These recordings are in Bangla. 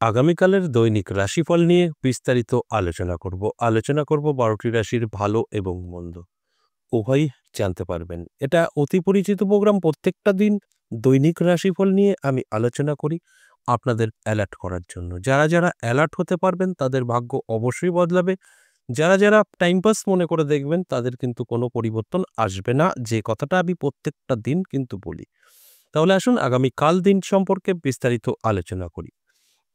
আগামীকালের দৈনিক রাশিফল নিয়ে বিস্তারিত আলোচনা করব 12টি রাশির ভালো এবং মন্দ উভয়ই জানতে পারবেন। এটা অতি পরিচিত প্রোগ্রাম। প্রত্যেকটা দিন দৈনিক রাশিফল নিয়ে আমি আলোচনা করি আপনাদের অ্যালার্ট করার জন্য। যারা যারা অ্যালার্ট হতে পারবেন তাদের ভাগ্য অবশ্যই বদলাবে। যারা যারা টাইম পাস মনে করে দেখবেন তাদের কিন্তু কোনো পরিবর্তন আসবে না, যে কথাটা আমি প্রত্যেকটা দিন কিন্তু বলি। তাহলে আসুন আগামীকাল দিন সম্পর্কে বিস্তারিত আলোচনা করি।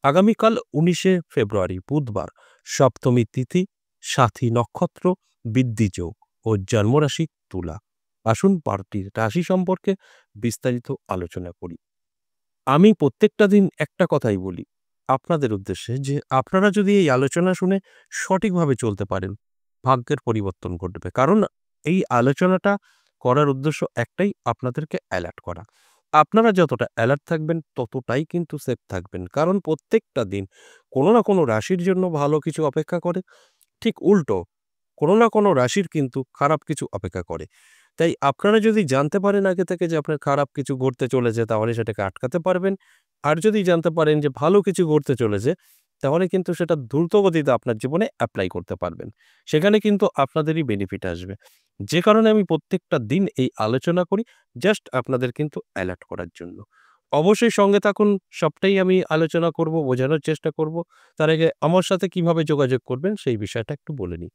আগামীকাল 19শে ফেব্রুয়ারি বুধবার, সপ্তমী তিথি, সাথী নক্ষত্র, বৃদ্ধি যোগ ও জন্মরাশি তুলা। আসুন 12টি রাশি সম্পর্কে বিস্তারিত আলোচনা করি। আমি প্রত্যেকটা দিন একটা কথাই বলি আপনাদের উদ্দেশ্যে, যে আপনারা যদি এই আলোচনা শুনে সঠিকভাবে চলতে পারেন, ভাগ্যের পরিবর্তন ঘটবে। কারণ এই আলোচনাটা করার উদ্দেশ্য একটাই, আপনাদেরকে অ্যালার্ট করা। আপনারা যতটা অ্যালার্ট থাকবেন ততটাই কিন্তু সেফ থাকবেন। কারণ প্রত্যেকটা দিন কোনো না কোনো রাশির জন্য ভালো কিছু অপেক্ষা করে, ঠিক উল্টো কোনো না কোনো রাশির কিন্তু খারাপ কিছু অপেক্ষা করে। তাই আপনারা যদি জানতে পারেন আগে থেকে যে আপনার খারাপ কিছু ঘটতে চলেছে, তাহলে সেটাকে আটকাতে পারবেন। আর যদি জানতে পারেন যে ভালো কিছু ঘটতে চলেছে, তাহলে কিন্তু সেটা দ্রুতগতিতে আপনার জীবনে অ্যাপ্লাই করতে পারবেন। সেখানে কিন্তু আপনাদেরই বেনিফিট আসবে। যে কারণে আমি প্রত্যেকটা দিন এই আলোচনা করি, জাস্ট আপনাদের কিন্তু অ্যালার্ট করার জন্য। অবশ্যই সঙ্গে থাকুন, সবটাই আমি আলোচনা করব, বোঝানোর চেষ্টা করব। তার আগে আমার সাথে কিভাবে যোগাযোগ করবেন সেই বিষয়টা একটু বলে নিই।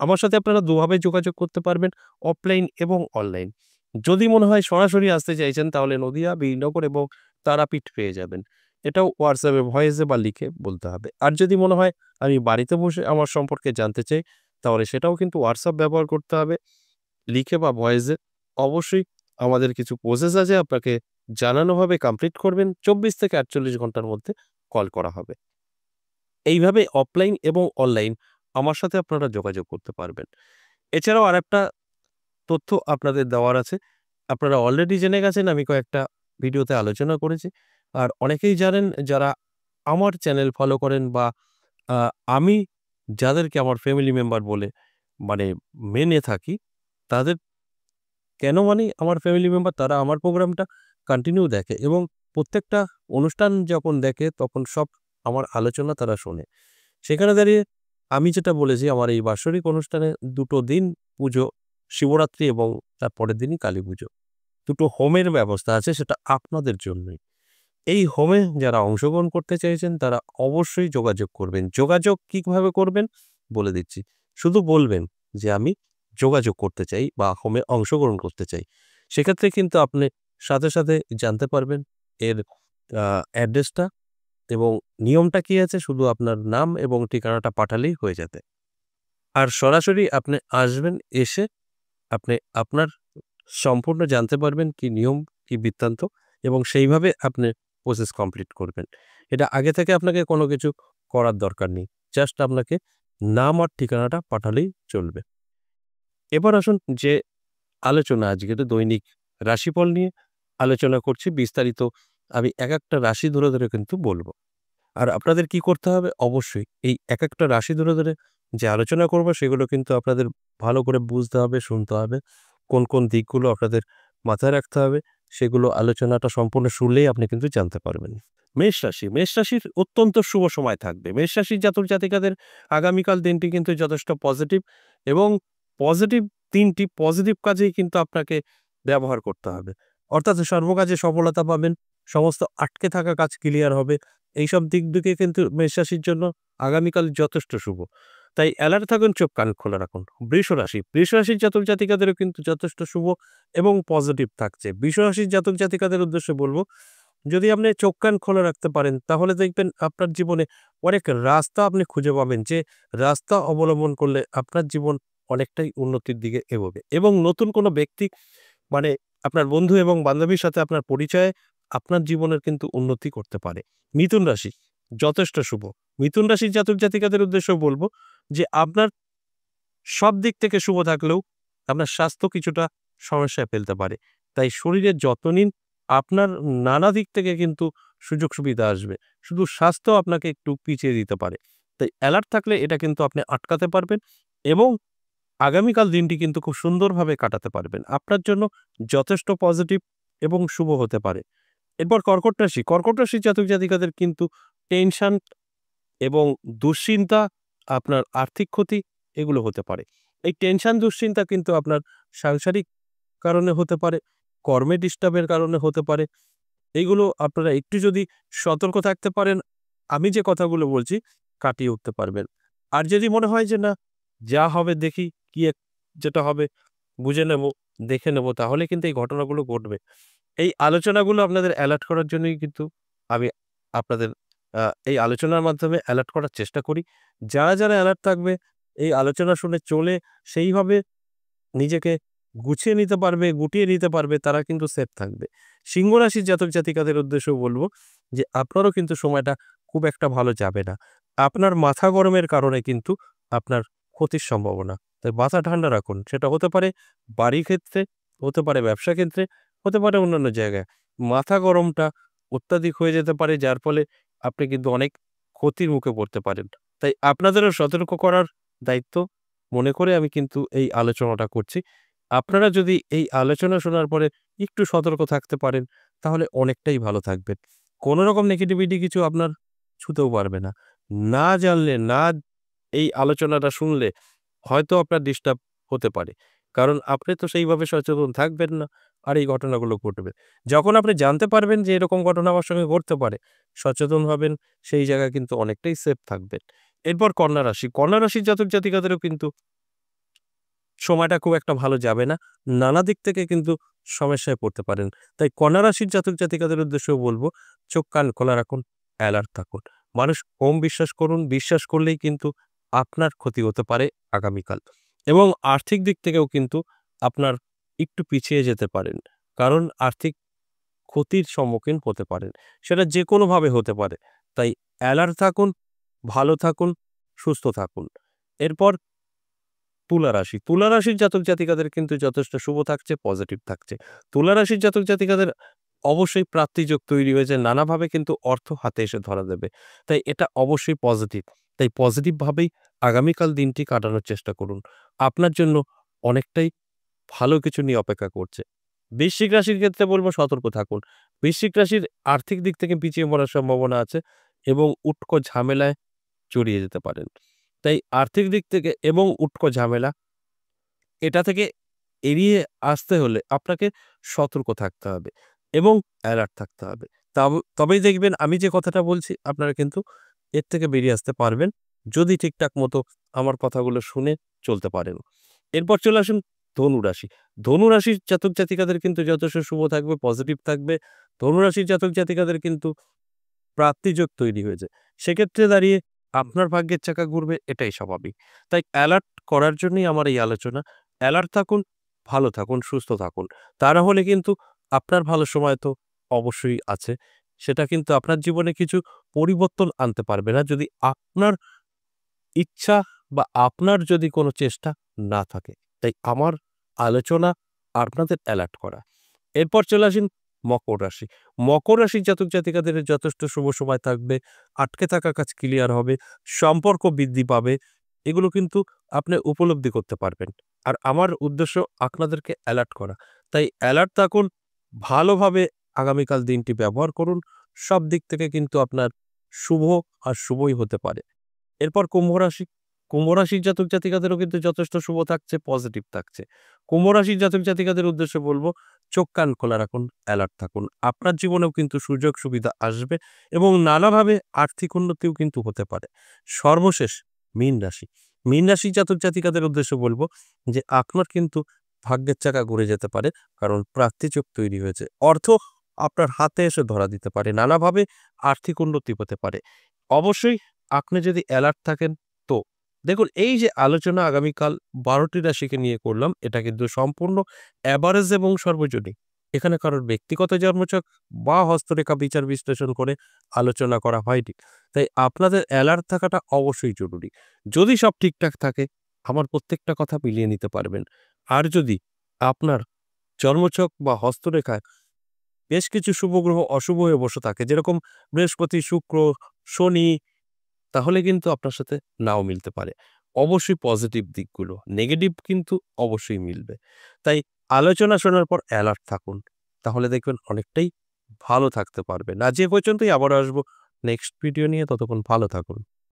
আমার সাথে আপনারা দুভাবে যোগাযোগ করতে পারবেন, অফলাইন এবং অনলাইন। যদি মনে হয় সরাসরি আসতে চাইছেন, তাহলে নদিয়া, বীরনগর এবং তারাপীঠ পেয়ে যাবেন। এটাও হোয়াটসঅ্যাপে ভয়েসে বা লিখে বলতে হবে। আর যদি মনে হয় আমি বাড়িতে বসে আমার সম্পর্কে জানতে চাই, তাহলে সেটাও কিন্তু হোয়াটসঅ্যাপ ব্যবহার করতে হবে, লিখে বা ভয়েসে। অবশ্যই আমাদের কিছু প্রসেস আছে, আপনাকে জানানো হবে, কমপ্লিট করবেন। 24 থেকে 48 ঘন্টার মধ্যে কল করা হবে। এইভাবে অফলাইন এবং অনলাইন আমার সাথে আপনারা যোগাযোগ করতে পারবেন। এছাড়াও আরেকটা তথ্য আপনাদের দেওয়ার আছে। আপনারা অলরেডি জেনে গেছেন, আমি কয়েকটা ভিডিওতে আলোচনা করেছি। আর অনেকেই জানেন যারা আমার চ্যানেল ফলো করেন, বা আ আমি যাদেরকে আমার ফ্যামিলি মেম্বার বলে মানে মেনে থাকি, তাদের কেন মানি আমার ফ্যামিলি মেম্বার, তারা আমার প্রোগ্রামটা কন্টিনিউ দেখে এবং প্রত্যেকটা অনুষ্ঠান যখন দেখে তখন সব আমার আলোচনা তারা শোনে। সেখানে দাঁড়িয়ে আমি যেটা বলেছি, আমার এই বাৎসরিক অনুষ্ঠানে ২ টো দিন পুজো, শিবরাত্রি এবং তার পরের দিনই কালীপুজো। ২ টো হোমের ব্যবস্থা আছে, সেটা আপনাদের জন্যই। এই হোমে যারা অংশগ্রহণ করতে চাইছেন তারা অবশ্যই যোগাযোগ করবেন। যোগাযোগ কিভাবে করবেন বলে দিচ্ছি। শুধু বলবেন যে আমি যোগাযোগ করতে চাই বা হোমে অংশগ্রহণ করতে চাই। সেক্ষেত্রে কিন্তু আপনি সাথে, সাথে জানতে পারবেন এর অ্যাড্রেসটা এবং নিয়মটা কি আছে। শুধু আপনার নাম এবং ঠিকানাটা পাঠালেই হয়ে যাবে। আর সরাসরি আপনি আসবেন, এসে আপনি আপনার সম্পূর্ণ জানতে পারবেন কি নিয়ম, কি বৃত্তান্ত, এবং সেইভাবে আপনি প্রসেস কমপ্লিট করবেন। এটা আগে থেকে আপনাকে কোনো কিছু করার দরকার নেই। জাস্ট আপনাকে নাম আর ঠিকানাটা পাঠালেই চলবে। এবার আসুন যে আলোচনা, আজকের দৈনিক রাশিফল নিয়ে আলোচনা করছি বিস্তারিত। আমি একেকটা রাশি ধরে, ধরে কিন্তু বলব। আর আপনাদের কি করতে হবে? অবশ্যই এই একেকটা রাশি ধরে, ধরে যে আলোচনা করব সেগুলো কিন্তু আপনাদের ভালো করে বুঝতে হবে, শুনতে হবে। কোন, কোন দিকগুলো আপনাদের মাথায় রাখতে হবে, সেগুলো আলোচনাটা সম্পূর্ণ শুনলেই আপনি কিন্তু জানতে পারবেন। মেষ রাশি, মেষ রাশির অত্যন্ত শুভ সময় থাকবে। মেষ রাশির জাতক জাতিকাদের আগামীকাল দিনটি কিন্তু যথেষ্ট পজিটিভ, এবং পজিটিভ ৩টি পজিটিভ কাজেই কিন্তু আপনাকে ব্যবহার করতে হবে। অর্থাৎ সর্বকাজে সফলতা পাবেন, সমস্ত আটকে থাকা কাজ ক্লিয়ার হবে। এইসব দিক থেকে কিন্তু মেষ রাশির জন্য আগামীকাল যথেষ্ট শুভ। তাই অ্যালার্ট থাকুন, চোখ কান খোলা রাখুন। বৃষ রাশি, বৃষ রাশির জাতক জাতিকাদেরও কিন্তু যথেষ্ট শুভ এবং পজিটিভ থাকছে। বৃষ রাশির জাতক জাতিকাদের উদ্দেশ্যে বলব, যদি আপনি চোখ কান খোলা রাখতে পারেন, তাহলে দেখবেন আপনার জীবনে অনেক রাস্তা আপনি খুঁজে পাবেন, যে রাস্তা অবলম্বন করলে আপনার জীবন অনেকটাই উন্নতির দিকে এগোবে। এবং নতুন কোনো ব্যক্তি, মানে আপনার বন্ধু এবং বান্ধবীর সাথে আপনার পরিচয়ে আপনার জীবনের কিন্তু উন্নতি করতে পারে। মিথুন রাশি যথেষ্ট শুভ। মিথুন রাশির জাতক জাতিকাদের উদ্দেশ্যে বলব যে আপনার সব দিক থেকে শুভ থাকলেও আপনার স্বাস্থ্য কিছুটা সমস্যায় ফেলতে পারে। তাই শরীরের যত্ন নিন। আপনার নানা দিক থেকে কিন্তু সুযোগ সুবিধা আসবে। শুধু স্বাস্থ্য আপনাকে একটু পিছিয়ে দিতে পারে। তাই অ্যালার্ট থাকলে এটা কিন্তু আপনি আটকাতে পারবেন এবং আগামীকাল দিনটি কিন্তু খুব সুন্দরভাবে কাটাতে পারবেন। আপনার জন্য যথেষ্ট পজিটিভ এবং শুভ হতে পারে। এরপর কর্কট রাশি, কর্কট রাশির জাতক জাতিকাদের কিন্তু টেনশন এবং দুশ্চিন্তা, আপনার আর্থিক ক্ষতি এগুলো হতে পারে। এই টেনশন, দুশ্চিন্তা কিন্তু আপনার সাংসারিক কারণে হতে পারে, কর্মে ডিস্টার্বের কারণে হতে পারে। এইগুলো আপনারা একটু যদি সতর্ক থাকতে পারেন, আমি যে কথাগুলো বলছি কাটিয়ে উঠতে পারবেন। আর যদি মনে হয় যে না, যা হবে দেখি, যেটা হবে বুঝে নেব, দেখে নেব, তাহলে কিন্তু এই ঘটনাগুলো ঘটবে। এই আলোচনাগুলো আপনাদের এলার্ট করার জন্যই কিন্তু আমি আপনাদের আ এই আলোচনার মাধ্যমে এলার্ট করার চেষ্টা করি। যারা এলার্ট থাকবে, এই আলোচনা শুনে চলে সেইভাবে নিজেকে গুছিয়ে নিতে পারবে, গুটিয়ে নিতে পারবে, তারা কিন্তু সেফ থাকবে। সিংহ রাশির জাতক-জাতিকাদের উদ্দেশ্যেও বলব যে আপনারও কিন্তু সময়টা খুব একটা ভালো যাবে না। আপনার মাথা গরমের কারণে কিন্তু আপনার ক্ষতির সম্ভাবনা। তাই মাথা ঠান্ডা রাখুন। সেটা হতে পারে বাড়ির ক্ষেত্রে, হতে পারে ব্যবসা ক্ষেত্রে, হতে পারে অন্যান্য জায়গায়। মাথা গরমটা অত্যাধিক হয়ে যেতে পারে, যার ফলে আপনি কিন্তু অনেক ক্ষতির মুখে পড়তে পারেন। তাই আপনাদেরও সতর্ক করার দায়িত্ব মনে করে আমি কিন্তু এই আলোচনাটা করছি। আপনারা যদি এই আলোচনা শোনার পরে একটু সতর্ক থাকতে পারেন, তাহলে অনেকটাই ভালো থাকবেন। কোন রকম নেগেটিভিটি কিছু আপনার ছুঁতেও পারবে না। না জানলে, এই আলোচনাটা শুনলে হয়তো আপনার ডিস্টার্ব হতে পারে। কারণ আপনি তো সেইভাবে সচেতন থাকবেন না, আর এই ঘটনাগুলো ঘটবে। যখন আপনি জানতে পারবেন যে এরকম ঘটনা আমার সঙ্গে ঘটতে পারে, সচেতন হবেন, সেই জায়গায় কিন্তু অনেকটাই সেফ থাকবেন। এরপর কন্যা রাশি। কন্যা রাশির জাতক-জাতিকাদেরও কিন্তু সময়টা খুব একটা ভালো যাবে না। নানা দিক থেকে কিন্তু সমস্যায় পড়তে পারেন। তাই কন্যা রাশির জাতক-জাতিকাদের উদ্দেশ্যেও বলব, চোখ কান খোলা রাখুন, অ্যালার্ট থাকুন। মানুষ কম বিশ্বাস করুন, বিশ্বাস করলেই কিন্তু আপনার ক্ষতি হতে পারে আগামীকাল। এবং আর্থিক দিক থেকেও কিন্তু আপনার একটু পিছিয়ে যেতে পারেন। কারণ আর্থিক ক্ষতির সম্মুখীন হতে পারেন। সেটা যেকোনোভাবে হতে পারে। তাই অ্যালার্ট থাকুন, ভালো থাকুন, সুস্থ থাকুন। এরপর তুলা রাশি। তুলা রাশির জাতক-জাতিকাদের কিন্তু যথেষ্ট শুভ থাকছে, পজিটিভ থাকছে। তুলা রাশির জাতক-জাতিকাদের অবশ্যই প্রাপ্তিযোগ তৈরি হয়েছে। নানাভাবে কিন্তু অর্থ হাতে এসে ধরা দেবে। তাই এটা অবশ্যই পজিটিভ। তাই পজিটিভ ভাবেই আগামীকাল দিনটি কাটানোর চেষ্টা করুন। আপনার জন্য অনেকটাই ভালো কিছু নিয়ে অপেক্ষা করছে। বৃশ্চিক রাশির ক্ষেত্রে বলব, সতর্ক থাকুন। বৃশ্চিক রাশির আর্থিক দিক থেকে পিছিয়ে পড়ার সম্ভাবনা আছে এবং উটকো ঝামেলায় জড়িয়ে যেতে পারেন। তাই আর্থিক দিক থেকে এবং উটকো ঝামেলা, এটা থেকে এড়িয়ে আসতে হলে আপনাকে সতর্ক থাকতে হবে এবং অ্যালার্ট থাকতে হবে। তবেই দেখবেন আমি যে কথাটা বলছি আপনারা কিন্তু এর থেকে বেরিয়ে আসতে পারবেন, যদি ঠিকঠাক মতো আমার কথাগুলো শুনে চলতে পারেন। এরপর চলে আসুন ধনু রাশি। ধনু রাশির জাতক-জাতিকাদের কিন্তু যথেষ্ট শুভ থাকবে, পজিটিভ থাকবে। ধনু রাশির জাতক-জাতিকাদের কিন্তু প্রাপ্তিযোগ তৈরি হয়েছে। সেক্ষেত্রে দাঁড়িয়ে আপনার ভাগ্যের চাকা ঘুরবে, এটাই স্বাভাবিক। তাই অ্যালার্ট করার জন্যই আমার এই আলোচনা। অ্যালার্ট থাকুন, ভালো থাকুন, সুস্থ থাকুন। তা না হলে কিন্তু আপনার ভালো সময় তো অবশ্যই আছে। সেটা কিন্তু আপনার জীবনে কিছু পরিবর্তন আনতে পারবে না, যদি আপনার ইচ্ছা বা আপনার যদি কোনো চেষ্টা না থাকে। তাই আমার আলোচনা আপনাদের অ্যালার্ট করা। এরপর চলে আসেন মকর রাশি। মকর রাশির জাতক-জাতিকাদের যথেষ্ট শুভ সময় থাকবে। আটকে থাকা কাজ ক্লিয়ার হবে, সম্পর্ক বৃদ্ধি পাবে। এগুলো কিন্তু আপনি উপলব্ধি করতে পারবেন। আর আমার উদ্দেশ্য আপনাদেরকে অ্যালার্ট করা। তাই অ্যালার্ট থাকুন, ভালোভাবে আগামীকাল দিনটি ব্যবহার করুন। সব দিক থেকে কিন্তু আপনার শুভ আর শুভই হতে পারে। এরপর কুম্ভ রাশি। কুম্ভ রাশির জাতক-জাতিকাদেরও কিন্তু যথেষ্ট শুভ থাকছে, পজিটিভ থাকছে। কুম্ভ রাশির জাতক-জাতিকাদের উদ্দেশ্যে বলব, চোখ কান খোলা রাখুন, অ্যালার্ট থাকুন। আপনার জীবনেও কিন্তু সুযোগ সুবিধা আসবে এবং নানাভাবে আর্থিক উন্নতিও কিন্তু হতে পারে। সর্বশেষ মীন রাশি। মীন রাশির জাতক-জাতিকাদের উদ্দেশ্যে বলব যে আপনার কিন্তু ভাগ্যের চাকা ঘুরে যেতে পারে, কারণ প্রাপ্তিযোগ তৈরি হয়েছে। অর্থ আপনার হাতে এসে ধরা দিতে পারে। নানাভাবে আর্থিক উন্নতি হতে পারে। অবশ্যই আপনি যদি অ্যালার্ট থাকেন তো। দেখুন, এই যে আলোচনা আগামীকাল ১২ টি রাশিকে নিয়ে করলাম, এটা কিন্তু সম্পূর্ণ এভারেজ এবং সর্বজনীন। এখানে কারোর ব্যক্তিগত জন্মছক বা হস্তরেখা বিচার বিশ্লেষণ করে আলোচনা করা হয়নি। তাই আপনাদের অ্যালার্ট থাকাটা অবশ্যই জরুরি। যদি সব ঠিকঠাক থাকে, আমার প্রত্যেকটা কথা মিলিয়ে নিতে পারবেন। আর যদি আপনার জন্মছক বা হস্তরেখায় বেশ কিছু শুভ গ্রহ অশুভ হয়ে বসে থাকে, যেরকম বৃহস্পতি, শুক্র, শনি, তাহলে কিন্তু আপনার সাথে নাও মিলতে পারে। অবশ্যই পজিটিভ দিকগুলো, নেগেটিভ কিন্তু অবশ্যই মিলবে। তাই আলোচনা শোনার পর অ্যালার্ট থাকুন। তাহলে দেখবেন অনেকটাই ভালো থাকতে পারবেন। আজ এ পর্যন্তই, আবারও আসবো নেক্সট ভিডিও নিয়ে। ততক্ষণ ভালো থাকুন।